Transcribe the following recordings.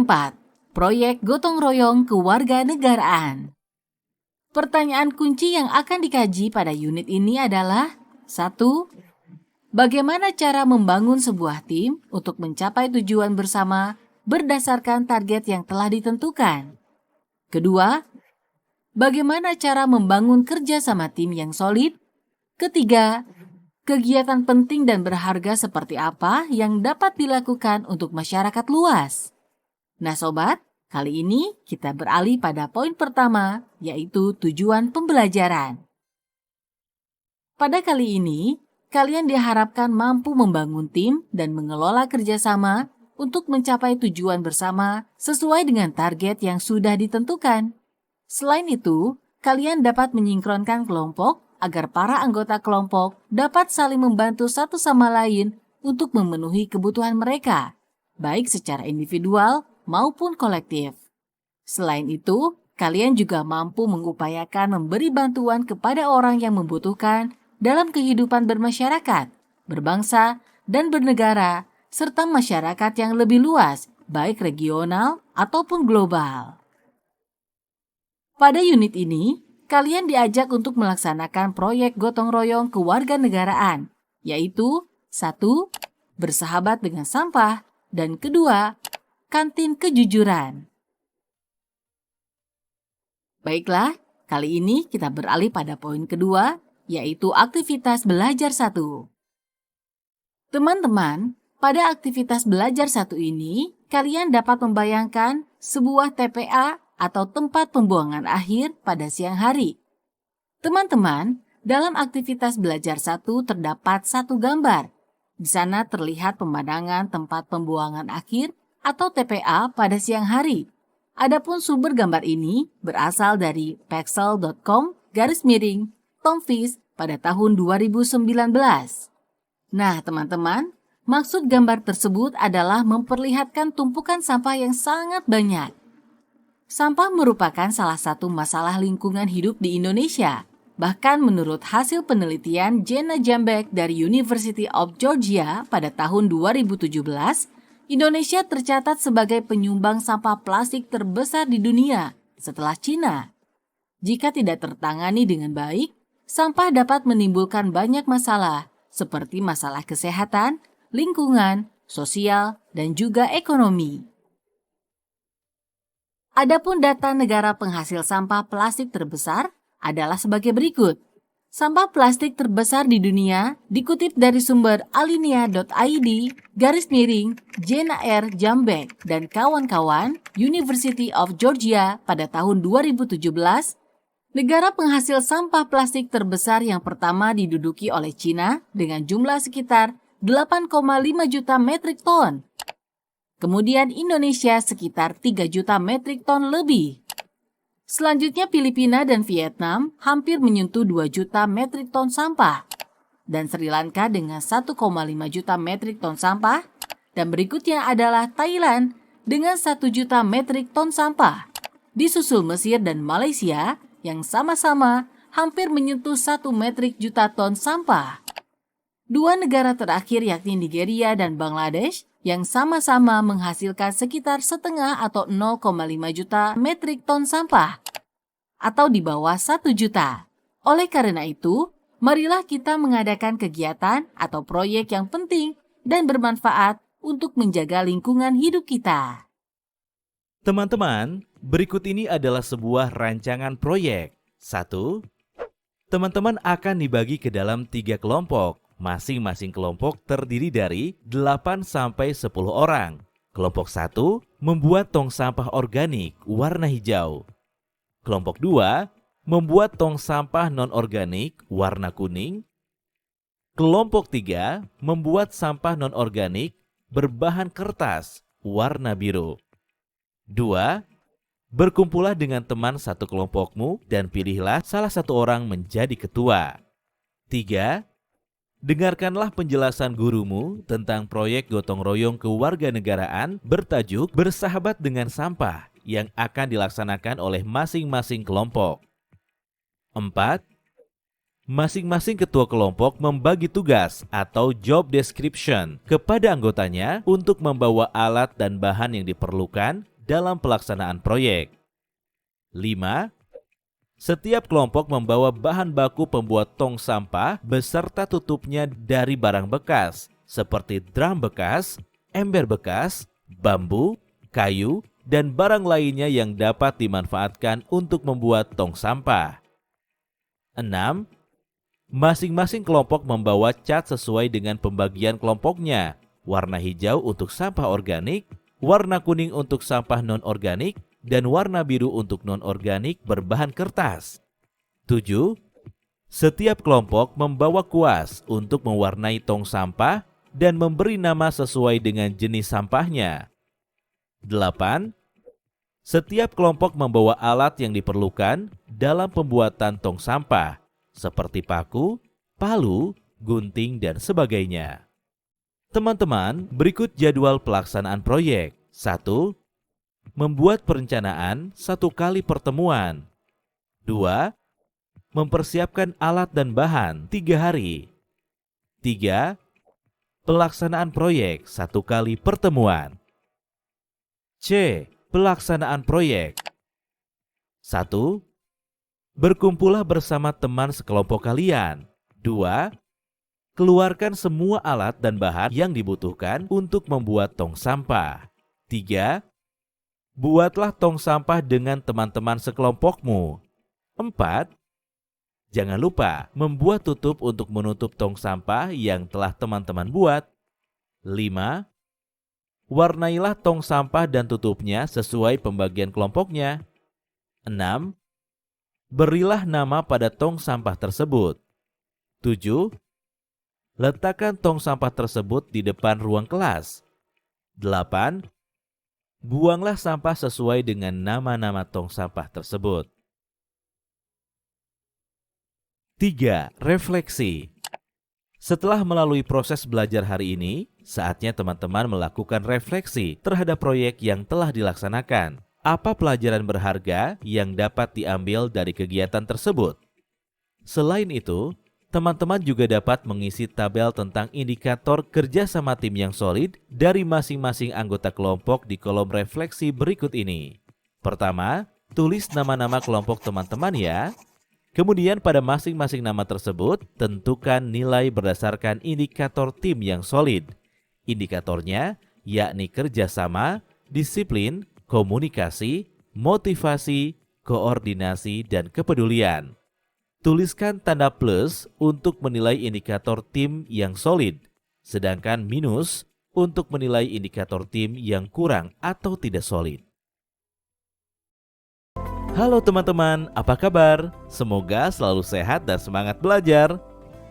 keempat, proyek gotong royong kewarganegaraan. Pertanyaan kunci yang akan dikaji pada unit ini adalah 1. Bagaimana cara membangun sebuah tim untuk mencapai tujuan bersama berdasarkan target yang telah ditentukan? Kedua, bagaimana cara membangun kerjasama tim yang solid? Ketiga, kegiatan penting dan berharga seperti apa yang dapat dilakukan untuk masyarakat luas? Nah sobat, kali ini kita beralih pada poin pertama, yaitu tujuan pembelajaran. Pada kali ini, kalian diharapkan mampu membangun tim dan mengelola kerjasama untuk mencapai tujuan bersama sesuai dengan target yang sudah ditentukan. Selain itu, kalian dapat menyingkronkan kelompok agar para anggota kelompok dapat saling membantu satu sama lain untuk memenuhi kebutuhan mereka, baik secara individual maupun kolektif. Selain itu, kalian juga mampu mengupayakan memberi bantuan kepada orang yang membutuhkan dalam kehidupan bermasyarakat, berbangsa, dan bernegara, serta masyarakat yang lebih luas, baik regional ataupun global. Pada unit ini, kalian diajak untuk melaksanakan proyek gotong royong kewarganegaraan, yaitu 1. Bersahabat dengan sampah, dan kedua, kantin kejujuran. Baiklah, kali ini kita beralih pada poin kedua, yaitu aktivitas belajar 1. Teman-teman, pada aktivitas belajar 1 ini, kalian dapat membayangkan sebuah TPA atau tempat pembuangan akhir pada siang hari. Teman-teman, dalam aktivitas belajar 1 terdapat satu gambar. Di sana terlihat pemandangan tempat pembuangan akhir atau TPA pada siang hari. Adapun sumber gambar ini berasal dari pexel.com/Tomfis pada tahun 2019. Nah, teman-teman, maksud gambar tersebut adalah memperlihatkan tumpukan sampah yang sangat banyak. Sampah merupakan salah satu masalah lingkungan hidup di Indonesia. Bahkan menurut hasil penelitian Jenna Jambek dari University of Georgia pada tahun 2017, Indonesia tercatat sebagai penyumbang sampah plastik terbesar di dunia setelah Cina. Jika tidak tertangani dengan baik, sampah dapat menimbulkan banyak masalah seperti masalah kesehatan, lingkungan, sosial, dan juga ekonomi. Adapun data negara penghasil sampah plastik terbesar adalah sebagai berikut. Sampah plastik terbesar di dunia dikutip dari sumber alinea.id/Jenna R. Jambek dan kawan-kawan University of Georgia pada tahun 2017. Negara penghasil sampah plastik terbesar yang pertama diduduki oleh Cina dengan jumlah sekitar 8,5 juta metrik ton. Kemudian Indonesia sekitar 3 juta metrik ton lebih. Selanjutnya Filipina dan Vietnam hampir menyentuh 2 juta metrik ton sampah. Dan Sri Lanka dengan 1,5 juta metrik ton sampah. Dan berikutnya adalah Thailand dengan 1 juta metrik ton sampah. Disusul Mesir dan Malaysia yang sama-sama hampir menyentuh 1 metrik juta ton sampah. Dua negara terakhir yakni Nigeria dan Bangladesh yang sama-sama menghasilkan sekitar setengah atau 0,5 juta metrik ton sampah atau di bawah 1 juta. Oleh karena itu, marilah kita mengadakan kegiatan atau proyek yang penting dan bermanfaat untuk menjaga lingkungan hidup kita. Teman-teman, berikut ini adalah sebuah rancangan proyek. 1. Teman-teman akan dibagi ke dalam 3 kelompok. Masing-masing kelompok terdiri dari 8-10 orang. Kelompok 1 membuat tong sampah organik warna hijau. Kelompok 2 membuat tong sampah non-organik warna kuning. Kelompok 3 membuat sampah non-organik berbahan kertas warna biru. 2. Berkumpullah dengan teman satu kelompokmu dan pilihlah salah satu orang menjadi ketua. 3. Dengarkanlah penjelasan gurumu tentang proyek gotong royong kewarganegaraan bertajuk Bersahabat dengan Sampah yang akan dilaksanakan oleh masing-masing kelompok. 4. Masing-masing ketua kelompok membagi tugas atau job description kepada anggotanya untuk membawa alat dan bahan yang diperlukan dalam pelaksanaan proyek. 5. Setiap kelompok membawa bahan baku pembuat tong sampah beserta tutupnya dari barang bekas, seperti drum bekas, ember bekas, bambu, kayu, dan barang lainnya yang dapat dimanfaatkan untuk membuat tong sampah. 6. Masing-masing kelompok membawa cat sesuai dengan pembagian kelompoknya. Warna hijau untuk sampah organik, warna kuning untuk sampah non-organik, dan warna biru untuk non-organik berbahan kertas. 7. Setiap kelompok membawa kuas untuk mewarnai tong sampah dan memberi nama sesuai dengan jenis sampahnya. 8. Setiap kelompok membawa alat yang diperlukan dalam pembuatan tong sampah, seperti paku, palu, gunting, dan sebagainya. Teman-teman, berikut jadwal pelaksanaan proyek. 1. Membuat perencanaan 1 kali pertemuan. 2. Mempersiapkan alat dan bahan 3 hari. 3. Pelaksanaan proyek 1 kali pertemuan. C. Pelaksanaan proyek. 1. Berkumpullah bersama teman sekelompok kalian. 2. Keluarkan semua alat dan bahan yang dibutuhkan untuk membuat tong sampah. 3. Buatlah tong sampah dengan teman-teman sekelompokmu. 4. Jangan lupa membuat tutup untuk menutup tong sampah yang telah teman-teman buat. 5. Warnailah tong sampah dan tutupnya sesuai pembagian kelompoknya. 6. Berilah nama pada tong sampah tersebut. 7. Letakkan tong sampah tersebut di depan ruang kelas. 8. Buanglah sampah sesuai dengan nama-nama tong sampah tersebut. 3. Refleksi. Setelah melalui proses belajar hari ini, saatnya teman-teman melakukan refleksi terhadap proyek yang telah dilaksanakan. Apa pelajaran berharga yang dapat diambil dari kegiatan tersebut? Selain itu, teman-teman juga dapat mengisi tabel tentang indikator kerjasama tim yang solid dari masing-masing anggota kelompok di kolom refleksi berikut ini. Pertama, tulis nama-nama kelompok teman-teman ya. Kemudian pada masing-masing nama tersebut, tentukan nilai berdasarkan indikator tim yang solid. Indikatornya yakni kerjasama, disiplin, komunikasi, motivasi, koordinasi, dan kepedulian. Tuliskan tanda plus untuk menilai indikator tim yang solid, sedangkan minus untuk menilai indikator tim yang kurang atau tidak solid. Halo teman-teman, apa kabar? Semoga selalu sehat dan semangat belajar.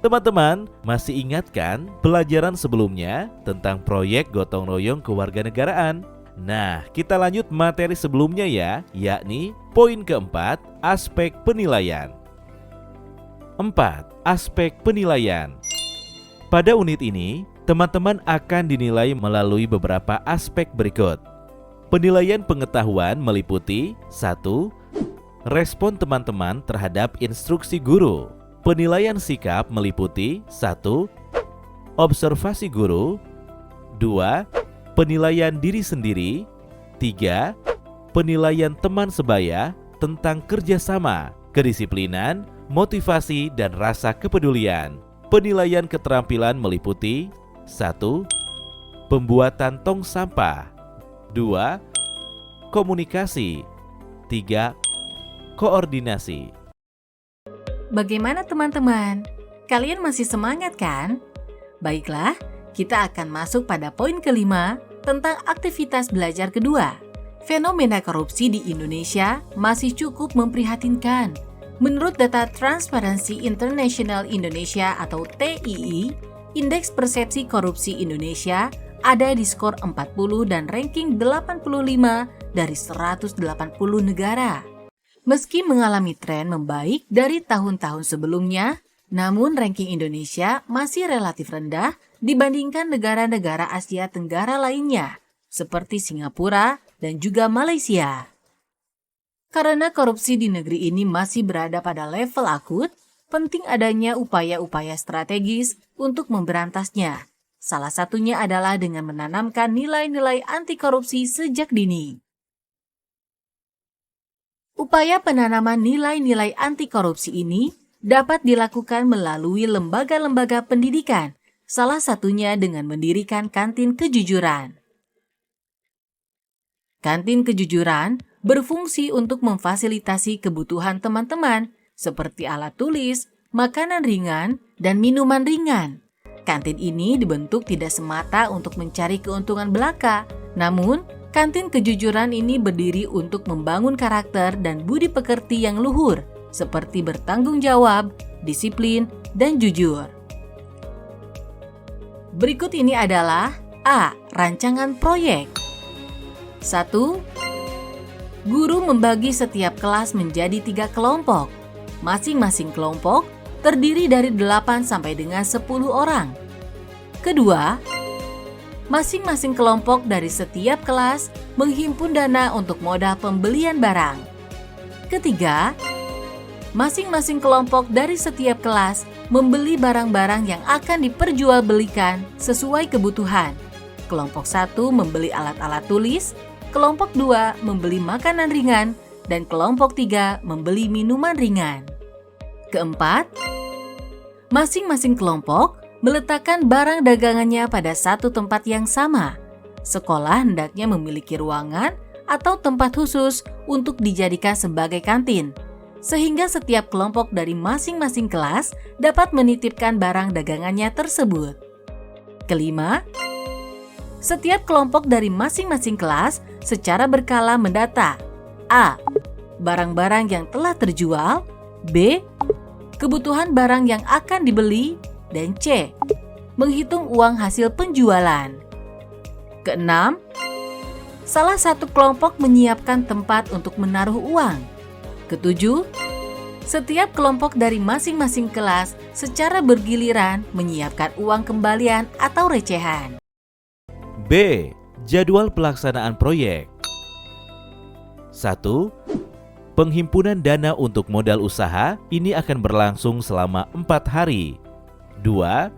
Teman-teman, masih ingat kan pelajaran sebelumnya tentang proyek gotong royong kewarganegaraan? Nah, kita lanjut materi sebelumnya ya, yakni poin keempat, aspek penilaian. 4. Aspek penilaian. Pada unit ini, teman-teman akan dinilai melalui beberapa aspek berikut. Penilaian pengetahuan meliputi 1. Respon teman-teman terhadap instruksi guru. Penilaian sikap meliputi 1. Observasi guru. 2. Penilaian diri sendiri. 3. Penilaian teman sebaya tentang kerjasama, kedisiplinan, motivasi, dan rasa kepedulian. Penilaian keterampilan meliputi 1. Pembuatan tong sampah. 2. Komunikasi. 3. Koordinasi. Bagaimana teman-teman? Kalian masih semangat kan? Baiklah, kita akan masuk pada poin kelima tentang aktivitas belajar kedua. Fenomena korupsi di Indonesia masih cukup memprihatinkan. Menurut data Transparency International Indonesia atau TII, Indeks Persepsi Korupsi Indonesia ada di skor 40 dan ranking 85 dari 180 negara. Meski mengalami tren membaik dari tahun-tahun sebelumnya, namun ranking Indonesia masih relatif rendah dibandingkan negara-negara Asia Tenggara lainnya, seperti Singapura dan juga Malaysia. Karena korupsi di negeri ini masih berada pada level akut, penting adanya upaya-upaya strategis untuk memberantasnya. Salah satunya adalah dengan menanamkan nilai-nilai anti korupsi sejak dini. Upaya penanaman nilai-nilai anti korupsi ini dapat dilakukan melalui lembaga-lembaga pendidikan, salah satunya dengan mendirikan kantin kejujuran. Kantin kejujuran berfungsi untuk memfasilitasi kebutuhan teman-teman seperti alat tulis, makanan ringan, dan minuman ringan. Kantin ini dibentuk tidak semata untuk mencari keuntungan belaka, namun kantin kejujuran ini berdiri untuk membangun karakter dan budi pekerti yang luhur, seperti bertanggung jawab, disiplin, dan jujur. Berikut ini adalah A. Rancangan proyek. 1. Guru membagi setiap kelas menjadi 3 kelompok. Masing-masing kelompok terdiri dari 8 sampai dengan 10 orang. Kedua, masing-masing kelompok dari setiap kelas menghimpun dana untuk modal pembelian barang. Ketiga, masing-masing kelompok dari setiap kelas membeli barang-barang yang akan diperjualbelikan sesuai kebutuhan. Kelompok 1 membeli alat-alat tulis, kelompok 2 membeli makanan ringan, dan kelompok 3 membeli minuman ringan. Keempat, masing-masing kelompok meletakkan barang dagangannya pada satu tempat yang sama. Sekolah hendaknya memiliki ruangan atau tempat khusus untuk dijadikan sebagai kantin, sehingga setiap kelompok dari masing-masing kelas dapat menitipkan barang dagangannya tersebut. Kelima, setiap kelompok dari masing-masing kelas secara berkala mendata A. Barang-barang yang telah terjual, B. Kebutuhan barang yang akan dibeli, dan C. Menghitung uang hasil penjualan. Keenam, salah satu kelompok menyiapkan tempat untuk menaruh uang. Ketujuh, setiap kelompok dari masing-masing kelas secara bergiliran menyiapkan uang kembalian atau recehan. B. Jadwal pelaksanaan proyek. 1. Penghimpunan dana untuk modal usaha ini akan berlangsung selama 4 hari. 2.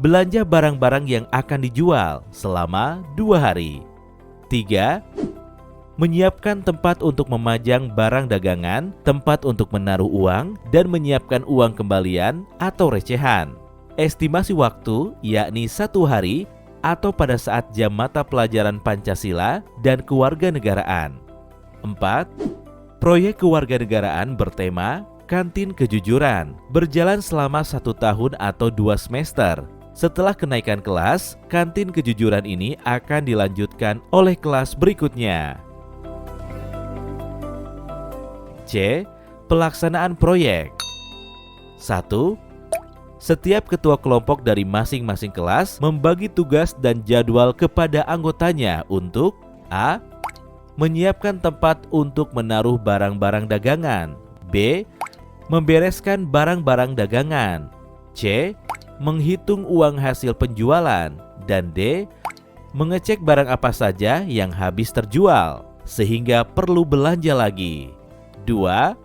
Belanja barang-barang yang akan dijual selama 2 hari. 3. Menyiapkan tempat untuk memajang barang dagangan, tempat untuk menaruh uang, dan menyiapkan uang kembalian atau recehan. Estimasi waktu yakni 1 hari atau pada saat jam mata pelajaran Pancasila dan Kewarganegaraan. 4. Proyek kewarganegaraan bertema Kantin Kejujuran berjalan selama 1 tahun atau 2 semester. Setelah kenaikan kelas, kantin kejujuran ini akan dilanjutkan oleh kelas berikutnya. C. Pelaksanaan proyek. 1. Setiap ketua kelompok dari masing-masing kelas membagi tugas dan jadwal kepada anggotanya untuk A. Menyiapkan tempat untuk menaruh barang-barang dagangan, B. Membereskan barang-barang dagangan, C. Menghitung uang hasil penjualan, dan D. Mengecek barang apa saja yang habis terjual sehingga perlu belanja lagi. 2.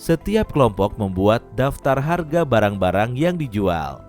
Setiap kelompok membuat daftar harga barang-barang yang dijual.